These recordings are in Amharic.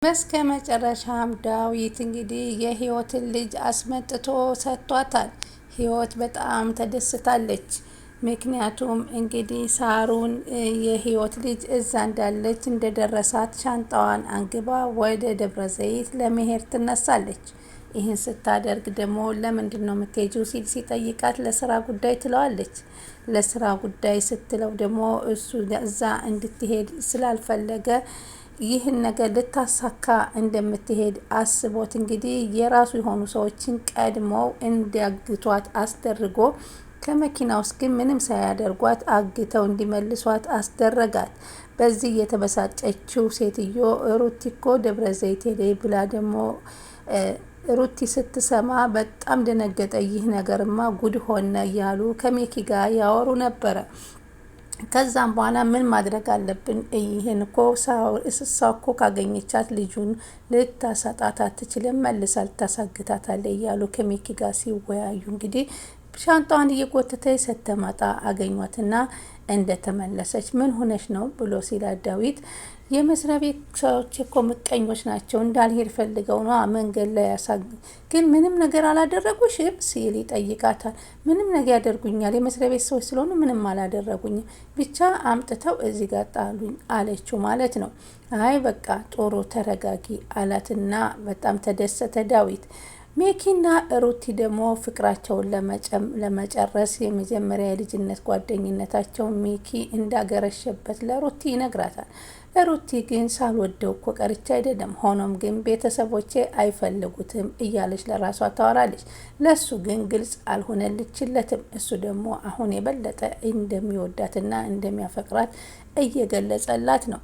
በስከ መጨረሻም ዳዊት እንግዲህ የህይወትን ልጅ አስመጥቶ ሰጥቷታል። ህይወት በጣም ተደስታለች። ምክንያቱም እንግዲህ ሳሩን የህይወት ልጅ እዛ እንዳለች እንደደረሳት ሻንጣዋን አንግባ ወደ ደብረ ዘይት ለመሄድ ትነሳለች። ይህን ስታደርግ ደግሞ ለምንድን ነው የምትሄጂው ሲል ሲጠይቃት ለስራ ጉዳይ ትለዋለች። ለስራ ጉዳይ ስትለው ደግሞ እሱ እዛ እንድትሄድ ስላልፈለገ ይህን ነገር ልታሳካ እንደምትሄድ አስቦት እንግዲህ የራሱ የሆኑ ሰዎችን ቀድመው እንዲያግቷት አስደርጎ ከመኪና ውስጥ ግን ምንም ሳያደርጓት አግተው እንዲመልሷት አስደረጋት። በዚህ የተበሳጨችው ሴትዮ ሩቲ እኮ ደብረ ዘይት ሄደ ብላ ደግሞ ሩቲ ስትሰማ በጣም ደነገጠ። ይህ ነገርማ ጉድ ሆነ እያሉ ከሜኪ ጋር ያወሩ ነበረ። ከዛም በኋላ ምን ማድረግ አለብን? ይህን እኮ እሷ እኮ ካገኘቻት ልጁን ልታሳጣት አትችልም፣ መልሳ ልታሳግታታለ እያሉ ከሜኪ ጋር ሲወያዩ እንግዲህ ሻንጣዋን እየጎተተች ስትመጣ አገኟትና እንደተመለሰች ምን ሆነች ነው ብሎ ሲላት ዳዊት የመስሪያ ቤት ሰዎች እኮ ምቀኞች ናቸው፣ እንዳልሄድ ፈልገው ነው መንገድ ላይ ግን ምንም ነገር አላደረጉሽም ሲል ይጠይቃታል። ምንም ነገር ያደርጉኛል፣ የመስሪያ ቤት ሰዎች ስለሆኑ ምንም አላደረጉኝም፣ ብቻ አምጥተው እዚህ ጋር ጣሉኝ አለችው ማለት ነው። አይ በቃ ጥሩ ተረጋጊ አላትና በጣም ተደሰተ ዳዊት። ሜኪና ሩቲ ደግሞ ፍቅራቸውን ለመጨረስ የመጀመሪያ የልጅነት ጓደኝነታቸውን ሜኪ እንዳገረሸበት ለሩቲ ይነግራታል። ሩቲ ግን ሳልወደው እኮ ቀርቻ አይደለም፣ ሆኖም ግን ቤተሰቦቼ አይፈልጉትም እያለች ለራሷ ታወራለች። ለሱ ግን ግልጽ አልሆነልችለትም። እሱ ደግሞ አሁን የበለጠ እንደሚወዳትና እንደሚያፈቅራት እየገለጸላት ነው።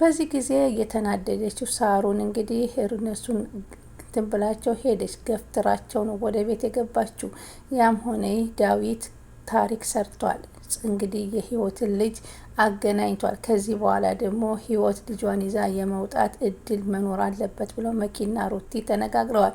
በዚህ ጊዜ የተናደደችው ሳሩን እንግዲህ እነሱን ብላቸው ሄደች። ገፍትራቸው ነው ወደ ቤት የገባችው። ያም ሆነ ዳዊት ታሪክ ሰርቷል። እንግዲህ የህይወትን ልጅ አገናኝቷል። ከዚህ በኋላ ደግሞ ህይወት ልጇን ይዛ የመውጣት እድል መኖር አለበት ብለው መኪና ሩቲ ተነጋግረዋል።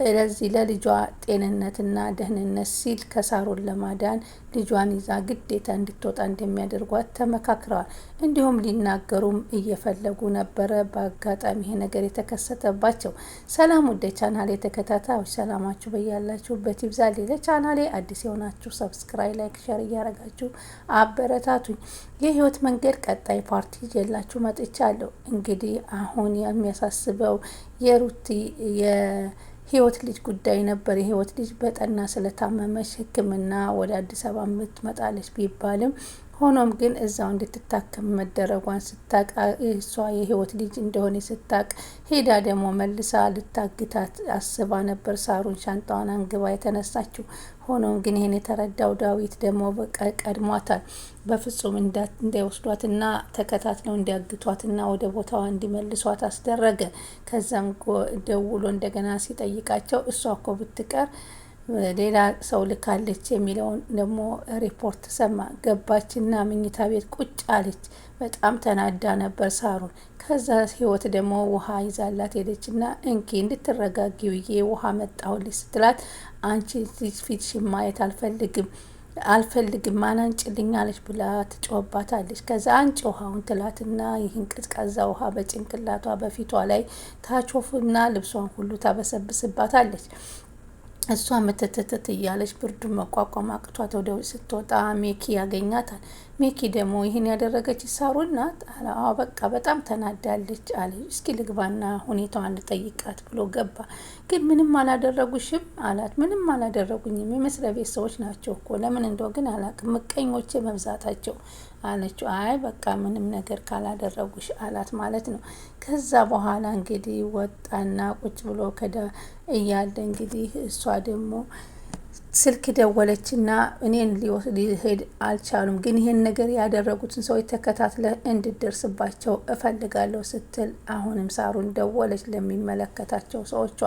ለዚህ ለልጇ ጤንነትና ደህንነት ሲል ከሳሩን ለማዳን ልጇን ይዛ ግዴታ እንድትወጣ እንደሚያደርጓት ተመካክረዋል። እንዲሁም ሊናገሩም እየፈለጉ ነበረ። በአጋጣሚ ይሄ ነገር የተከሰተባቸው። ሰላም ወደ ቻናሌ ተከታታዮች ሰላማችሁ በያላችሁበት ይብዛል። ለቻናሌ አዲስ የሆናችሁ ሰብስክራይብ፣ ላይክ፣ ሼር እያረጋችሁ አበረታቱኝ። የህይወት መንገድ ቀጣይ ፓርቲ ይዤላችሁ መጥቻለሁ። እንግዲህ አሁን የሚያሳስበው የሩቲ የህይወት ልጅ ጉዳይ ነበር። የህይወት ልጅ በጠና ስለታመመች ሕክምና ወደ አዲስ አበባ ምትመጣለች ቢባልም ሆኖም ግን እዛው እንድትታከም መደረጓን ስታቅ እሷ የህይወት ልጅ እንደሆነ ስታቅ ሄዳ ደግሞ መልሳ ልታግታት አስባ ነበር ሳሩን ሻንጣዋን አንግባ የተነሳችው። ሆኖም ግን ይሄን የተረዳው ዳዊት ደግሞ ቀድሟታል። በፍጹም እንዳይወስዷትና ተከታትለው እንዲያግቷትና ወደ ቦታዋ እንዲመልሷት አስደረገ። ከዛም ደውሎ እንደገና ሲጠይቃቸው እሷ እኮ ብትቀር ሌላ ሰው ልካለች የሚለውን ደግሞ ሪፖርት ሰማ። ገባችና መኝታ ቤት ቁጭ አለች። በጣም ተናዳ ነበር ሳሩን። ከዛ ህይወት ደግሞ ውሃ ይዛላት ሄደችና እንኪ እንድትረጋጊ ብዬ ውሃ መጣሁልሽ ስትላት አንቺ ፊትሽን ማየት አልፈልግም ማናንጭልኝ አለች ብላ ትጮባታለች። ከዛ አንጭ ውሃውን ትላትና ይህን ቀዝቃዛ ውሃ በጭንቅላቷ በፊቷ ላይ ታቾፍና ልብሷን ሁሉ ታበሰብስባታለች። እሷ ምትትትት እያለች ብርዱን መቋቋም አቅቷት ወደ ውጭ ስትወጣ ሜኪ ያገኛታል። ሜኪ ደግሞ ይህን ያደረገች ሳሩን ናት። አዎ በቃ በጣም ተናዳለች አለ። እስኪ ልግባና ሁኔታዋን ልጠይቃት ብሎ ገባ። ግን ምንም አላደረጉሽም አላት። ምንም አላደረጉኝም፣ የመስሪያ ቤት ሰዎች ናቸው እኮ ለምን እንደው ግን አላቅም፣ ምቀኞች መብዛታቸው አለችው። አይ በቃ ምንም ነገር ካላደረጉሽ አላት ማለት ነው። ከዛ በኋላ እንግዲህ ወጣና ቁጭ ብሎ እያለ እንግዲህ እሷ ደግሞ ስልክ ደወለችና እኔን ሊሄድ አልቻሉም፣ ግን ይሄን ነገር ያደረጉትን ሰዎች ተከታትለ እንድደርስባቸው እፈልጋለሁ ስትል አሁንም ሳሩን ደወለች ለሚመለከታቸው ሰዎቿ።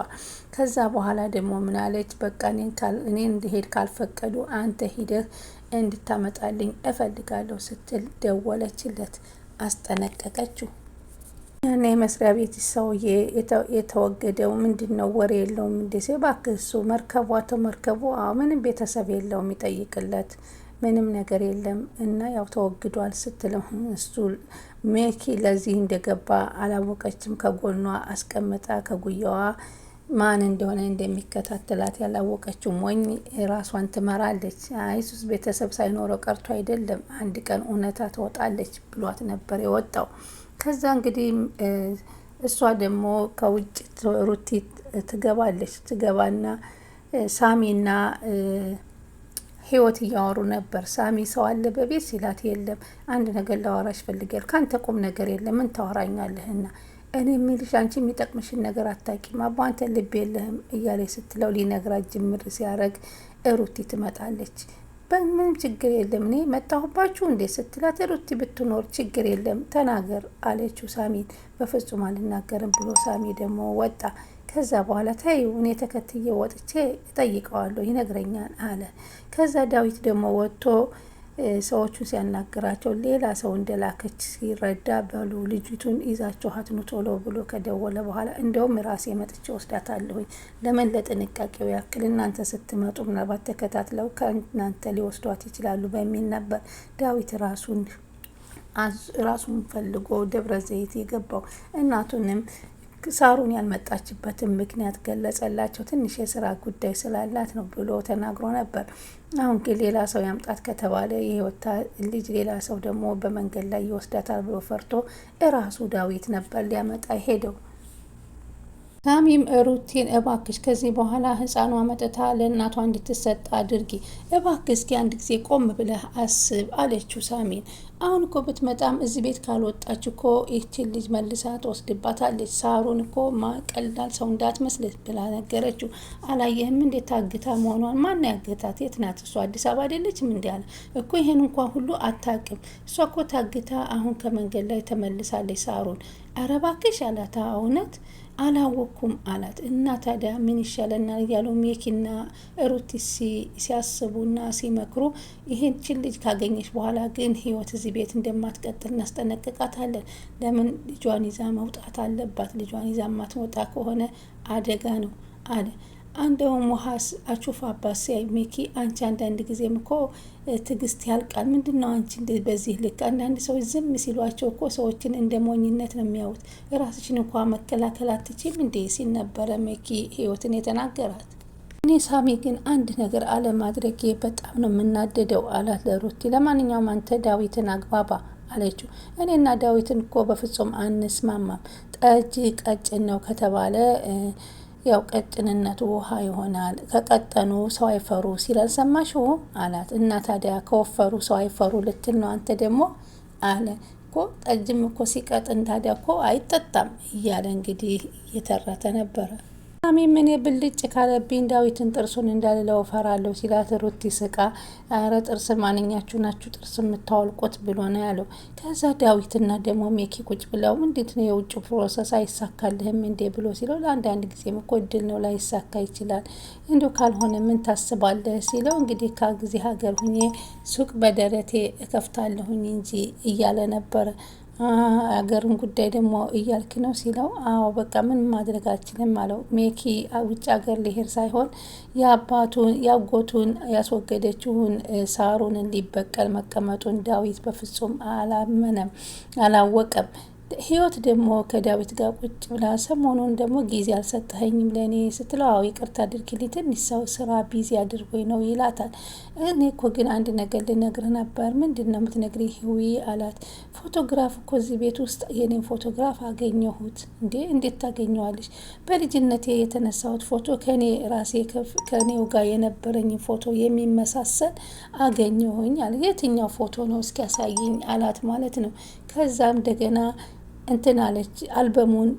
ከዛ በኋላ ደግሞ ምናለች፣ በቃ እኔን እንድሄድ ካልፈቀዱ አንተ ሂደህ እንድታመጣልኝ እፈልጋለሁ ስትል ደወለችለት፣ አስጠነቀቀችው። ያኔ የመስሪያ ቤት ሰውዬ የተወገደው ምንድን ነው? ወሬ የለውም እንዴ? እባክህ እሱ መርከቧ ተመርከቡ ምንም ቤተሰብ የለውም ይጠይቅለት ምንም ነገር የለም እና ያው ተወግዷል ስትለው እሱ ሜኪ ለዚህ እንደገባ አላወቀችም። ከጎኗ አስቀምጣ ከጉያዋ ማን እንደሆነ እንደሚከታተላት ያላወቀችው ሞኝ ራሷን ትመራለች። አይሱስ ቤተሰብ ሳይኖረው ቀርቶ አይደለም፣ አንድ ቀን እውነታ ትወጣለች ብሏት ነበር የወጣው። ከዛ እንግዲህ እሷ ደግሞ ከውጭ ሩቲ ትገባለች። ትገባና ሳሚና ህይወት እያወሩ ነበር። ሳሚ ሰው አለ በቤት ሲላት የለም፣ አንድ ነገር ላወራሽ ፈልጋለሁ። ካንተ ቁም ነገር የለም፣ ምን ታወራኛለህና? እኔ የሚልሽ አንቺ የሚጠቅምሽን ነገር አታቂም፣ አቦ አንተ ልብ የለህም እያለ ስትለው ሊነግራት ጅምር ሲያደርግ ሩቲ ትመጣለች። በምንም ችግር የለም እኔ መጣሁባችሁ እንዴ ስትላት፣ ሩቲ ብትኖር ችግር የለም ተናገር አለችው ሳሚን። በፍጹም አልናገርም ብሎ ሳሚ ደግሞ ወጣ። ከዛ በኋላ ታዩ እኔ ተከትዬ ወጥቼ እጠይቀዋለሁ ይነግረኛል አለ። ከዛ ዳዊት ደግሞ ወጥቶ ሰዎቹን ሲያናግራቸው ሌላ ሰው እንደላከች ሲረዳ በሉ ልጅቱን ይዛችኋት ኑ ቶሎ ብሎ ከደወለ በኋላ እንደውም ራሴ መጥቼ ወስዳታለሁኝ፣ ለምን ለጥንቃቄው ያክል እናንተ ስትመጡ ምናልባት ተከታትለው ከእናንተ ሊወስዷት ይችላሉ በሚል ነበር ዳዊት ራሱን ፈልጎ ደብረ ዘይት የገባው። እናቱንም ሳሩን ያልመጣችበትን ምክንያት ገለጸላቸው። ትንሽ የስራ ጉዳይ ስላላት ነው ብሎ ተናግሮ ነበር። አሁን ግን ሌላ ሰው ያምጣት ከተባለ የህይወት ልጅ ሌላ ሰው ደግሞ በመንገድ ላይ ይወስዳታል ብሎ ፈርቶ እራሱ ዳዊት ነበር ሊያመጣ ሄደው። ሳሚም ሩቲን እባክሽ ከዚህ በኋላ ህፃኗ መጥታ ለእናቷ እንድትሰጥ አድርጊ፣ እባክሽ እስኪ አንድ ጊዜ ቆም ብለህ አስብ አለችው ሳሚን። አሁን እኮ ብትመጣም እዚህ ቤት ካልወጣች እኮ ይህችን ልጅ መልሳ ትወስድባታለች። ሳሩን እኮ ቀላል ሰው እንዳትመስል ብላ ነገረችው። አላየህም እንዴት ታግታ መሆኗን? ማን ያገታት? የት ናት እሷ? አዲስ አበባ አይደለችም እንዲ አለ እኮ። ይሄን እንኳን ሁሉ አታውቅም እሷ እኮ ታግታ አሁን ከመንገድ ላይ ተመልሳለች ሳሩን። ኧረ እባክሽ አላት። እውነት አላወኩም አላት። እና ታዲያ ምን ይሻለናል እያሉ ሜኪና ሩቲ ሲያስቡና ሲመክሩ ይሄን ልጅ ካገኘች በኋላ ግን ህይወት እዚህ ቤት እንደማትቀጥል እናስጠነቅቃታለን። ለምን ልጇን ይዛ መውጣት አለባት። ልጇን ይዛ ማትወጣ ከሆነ አደጋ ነው አለ። አንደውም ውሀስ አቹፍ አባት ሲያይ ሜኪ አንቺ አንዳንድ ጊዜም እኮ ትግስት ያልቃል። ምንድነው አንቺ በዚህ ልክ? አንዳንድ ሰዎች ዝም ሲሏቸው እኮ ሰዎችን እንደ ሞኝነት ነው የሚያዩት። ራስሽን እንኳ መከላከል አትችም እንዴ ሲል ነበረ ሜኪ ህይወትን የተናገራት። እኔ ሳሚ ግን አንድ ነገር አለማድረጌ በጣም ነው የምናደደው አላት ለሩቲ። ለማንኛውም አንተ ዳዊትን አግባባ አለችው። እኔና ዳዊትን እኮ በፍጹም አንስማማም። ጠጅ ቀጭን ነው ከተባለ ያው ቀጭንነቱ ውሃ ይሆናል። ከቀጠኑ ሰው አይፈሩ ሲል አልሰማሽው አላት። እና ታዲያ ከወፈሩ ሰው አይፈሩ ልትል ነው አንተ ደግሞ አለ እኮ። ጠጅም እኮ ሲቀጥን ታዲያ እኮ አይጠጣም እያለ እንግዲህ እየተረተ ነበረ። ሳሚ ምን ብልጭ ካለብኝ ዳዊትን ጥርሱን እንዳልለው እፈራለሁ ሲላት ሩቲ ስቃ፣ አረ ጥርስ ማንኛችሁ ናችሁ ጥርስ የምታወልቁት ብሎ ነው ያለው። ከዛ ዳዊትና ደግሞ ሜኪ ቁጭ ብለው እንዴት ነው የውጭ ፕሮሰስ አይሳካልህም እንዴ ብሎ ሲለው፣ ለአንዳንድ ጊዜም እኮ እድል ነው ላይሳካ ይችላል፣ እንዲሁ ካልሆነ ምን ታስባለህ ሲለው፣ እንግዲህ ከጊዜ ሀገር ሁኜ ሱቅ በደረቴ እከፍታለሁኝ እንጂ እያለ ነበረ። አገርን ጉዳይ ደግሞ እያልክ ነው ሲለው፣ አዎ በቃ ምን ማድረግ አልችልም አለው። ሜኪ ውጭ ሀገር ሊሄድ ሳይሆን ያጎቱን ያስወገደችውን ሳሩን ሊበቀል መቀመጡን ዳዊት በፍጹም አላወቀም። ህይወት ደግሞ ከዳዊት ጋር ቁጭ ብላ ሰሞኑን ደግሞ ጊዜ አልሰጠኸኝም ለእኔ ስትለው፣ አዎ ይቅርታ አድርጊልኝ ትንሽ ሰው ስራ ቢዚ አድርጎኝ ነው ይላታል። እኔ እኮ ግን አንድ ነገር ልነግርህ ነበር። ምንድን ነው የምትነግሪኝ ህዊ አላት። ፎቶግራፍ እኮ እዚህ ቤት ውስጥ የኔን ፎቶግራፍ አገኘሁት። እንዴት ታገኘዋለች? በልጅነቴ የተነሳሁት ፎቶ ከኔው ጋር የነበረኝ ፎቶ የሚመሳሰል አገኘሁኝ አለ። የትኛው ፎቶ ነው እስኪ ያሳይኝ አላት ማለት ነው። ከዛም እንደገና እንትን አለች፣ አልበሙን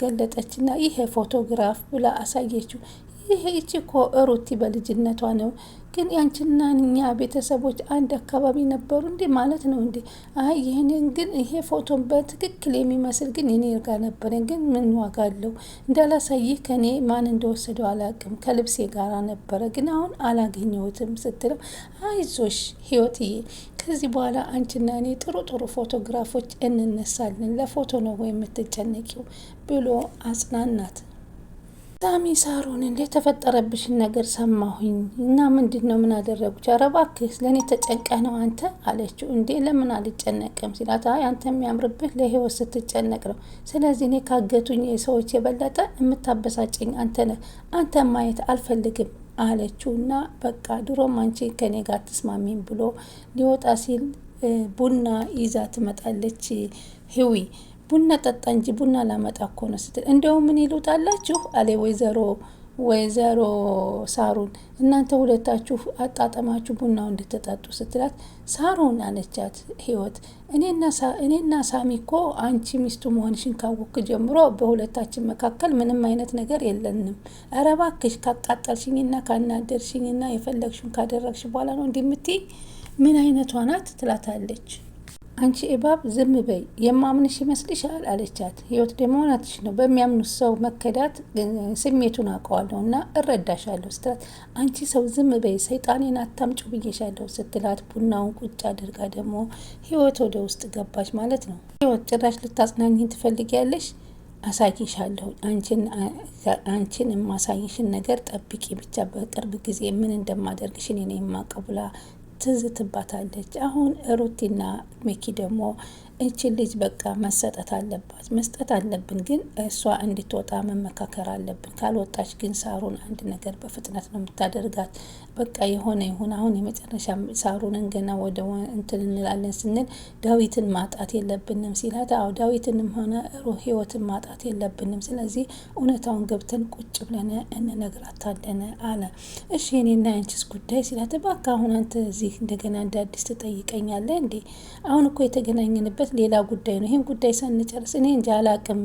ገለጠችና ይሄ ፎቶግራፍ ብላ አሳየችው። ይሄ እኮ ሩቲ በልጅነቷ ነው። ግን ያንቺና እኛ ቤተሰቦች አንድ አካባቢ ነበሩ እንዴ ማለት ነው እንዴ? አይ ይሄንን ግን ይሄ ፎቶን በትክክል የሚመስል ግን እኔ ጋር ነበረ። ግን ምን ዋጋ አለው? እንዳላሳይህ ከኔ ማን እንደወሰደው አላውቅም። ከልብሴ ጋራ ነበረ ግን አሁን አላገኘሁትም ስትለው፣ አይዞሽ ህይወትዬ ከዚህ በኋላ አንቺና እኔ ጥሩ ጥሩ ፎቶግራፎች እንነሳለን። ለፎቶ ነው ወይ የምትጨነቂው ብሎ አጽናናት። ሳሚ ሳሮን እንዴ የተፈጠረብሽን ነገር ሰማሁኝ እና ምንድነው? ምን አደረጉች? ኧረ እባክህ ለእኔ ተጨንቀህ ነው አንተ አለችው። እንዴ ለምን አልጨነቅም ሲላት፣ አይ አንተ የሚያምርብህ ለህይወት ስትጨነቅ ነው። ስለዚህ እኔ ካገቱኝ ሰዎች የበለጠ የምታበሳጭኝ አንተ ነህ። አንተ ማየት አልፈልግም አለችው። እና በቃ ድሮም አንቺ ከኔ ጋር አትስማሚም ብሎ ሊወጣ ሲል ቡና ይዛ ትመጣለች ህዊ። ቡና ጠጣ እንጂ ቡና ላመጣ እኮ ነው ስትል፣ እንደውም ምን ይሉታላችሁ አለ ወይዘሮ ሳሩን፣ እናንተ ሁለታችሁ አጣጠማችሁ ቡናው እንድትጠጡ ስትላት፣ ሳሩን አለቻት ህይወት፣ እኔና ሳሚ እኮ አንቺ ሚስቱ መሆንሽን ካወክ ጀምሮ በሁለታችን መካከል ምንም አይነት ነገር የለንም። ኧረ እባክሽ ካቃጠልሽኝና ካናደርሽኝና የፈለግሽን ካደረግሽ በኋላ ነው እንዲምትይ ምን አይነቷ ናት ትላታለች። አንቺ እባብ ዝም በይ፣ የማምንሽ ይመስልሻል አለቻት። ህይወት ደግሞ እውነትሽ ነው፣ በሚያምኑት ሰው መከዳት ስሜቱን አውቀዋለሁ እና እረዳሻለሁ ስትላት፣ አንቺ ሰው ዝም በይ፣ ሰይጣኔን አታምጩ ብዬሻለሁ ስትላት፣ ቡናውን ቁጭ አድርጋ ደግሞ ህይወት ወደ ውስጥ ገባች ማለት ነው። ህይወት ጭራሽ ልታጽናኝን ትፈልጊያለሽ? አሳይሻለሁ፣ አንቺን የማሳይሽን ነገር ጠብቂ ብቻ፣ በቅርብ ጊዜ ምን እንደማደርግሽ እኔ ነኝ የማውቀው ብላ ትዝትባታለች። አሁን ሩቲና ሚኪ ደግሞ እችን ልጅ በቃ መሰጠት አለባት፣ መስጠት አለብን፣ ግን እሷ እንድትወጣ መመካከር አለብን። ካልወጣች ግን ሳሩን አንድ ነገር በፍጥነት ነው የምታደርጋት። በቃ የሆነ ይሁን። አሁን የመጨረሻ ሳሩንን ገና ወደ እንትን እንላለን ስንል ዳዊትን ማጣት የለብንም ሲላት፣ አዎ ዳዊትንም ሆነ ህይወትን ማጣት የለብንም፣ ስለዚህ እውነታውን ገብተን ቁጭ ብለን እንነግራታለን አለ። እሺ የኔና ያንቺስ ጉዳይ ሲላት፣ እባክህ አሁን አንተ እዚህ እንደገና እንደ አዲስ ትጠይቀኛለህ እንዴ? አሁን እኮ የተገናኘንበት ሌላ ጉዳይ ነው። ይህን ጉዳይ ሳንጨርስ እኔ እንጂ አላቅም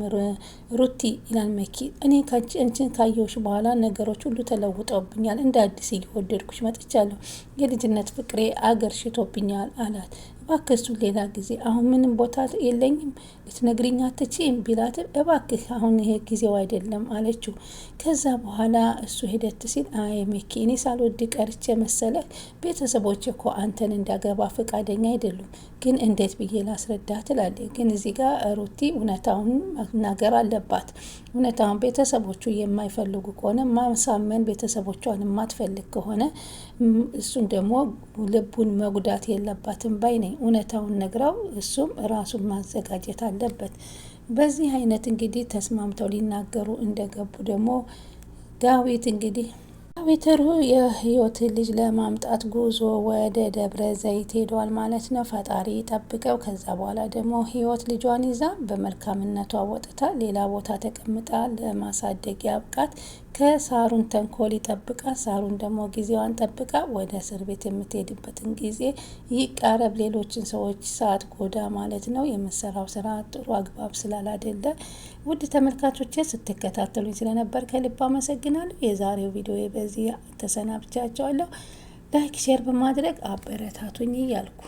ሩቲ ይላል መኪ። እኔ አንቺን ካየሁሽ በኋላ ነገሮች ሁሉ ተለውጠውብኛል። እንደ አዲስ እየወደድኩሽ መጥቻለሁ። የልጅነት ፍቅሬ አገር ሽቶብኛል አላት። እባክህ እሱን ሌላ ጊዜ፣ አሁን ምንም ቦታ የለኝም ልትነግሪኝ አትችይም ቢላትም፣ እባክህ አሁን ይሄ ጊዜው አይደለም አለችው። ከዛ በኋላ እሱ ሂደት ሲል፣ አይ ሜኪ እኔ ሳልወድ ቀርቼ መሰለህ? ቤተሰቦች እኮ አንተን እንዳገባ ፈቃደኛ አይደሉም፣ ግን እንዴት ብዬ ላስረዳ ትላለች። ግን እዚህ ጋር ሩቲ እውነታውን መናገር አለባት። እውነታውን ቤተሰቦቹ የማይፈልጉ ከሆነ ማሳመን፣ ቤተሰቦቿን የማትፈልግ ከሆነ እሱን ደግሞ ልቡን መጉዳት የለባትም ባይ ነኝ። እውነታውን ነግራው እሱም ራሱን ማዘጋጀት አለበት። በዚህ አይነት እንግዲህ ተስማምተው ሊናገሩ እንደገቡ ደግሞ ዳዊት እንግዲህ ዳዊትሩ የህይወት ልጅ ለማምጣት ጉዞ ወደ ደብረ ዘይት ሄዷል ማለት ነው። ፈጣሪ ጠብቀው። ከዛ በኋላ ደግሞ ህይወት ልጇን ይዛ በመልካምነቷ ወጥታ ሌላ ቦታ ተቀምጣ ለማሳደግ ያብቃት። ከሳሩን ተንኮል ይጠብቃ። ሳሩን ደግሞ ጊዜዋን ጠብቃ ወደ እስር ቤት የምትሄድበትን ጊዜ ይቃረብ። ሌሎችን ሰዎች ሰዓት ጎዳ ማለት ነው። የምሰራው ስራ ጥሩ አግባብ ስላላደለ ውድ ተመልካቾች ስትከታተሉኝ ስለነበር ከልብ አመሰግናለሁ። የዛሬው ቪዲዮ በዚህ ተሰናብቻቸዋለሁ። ላይክ ሼር በማድረግ አበረታቱኝ እያልኩ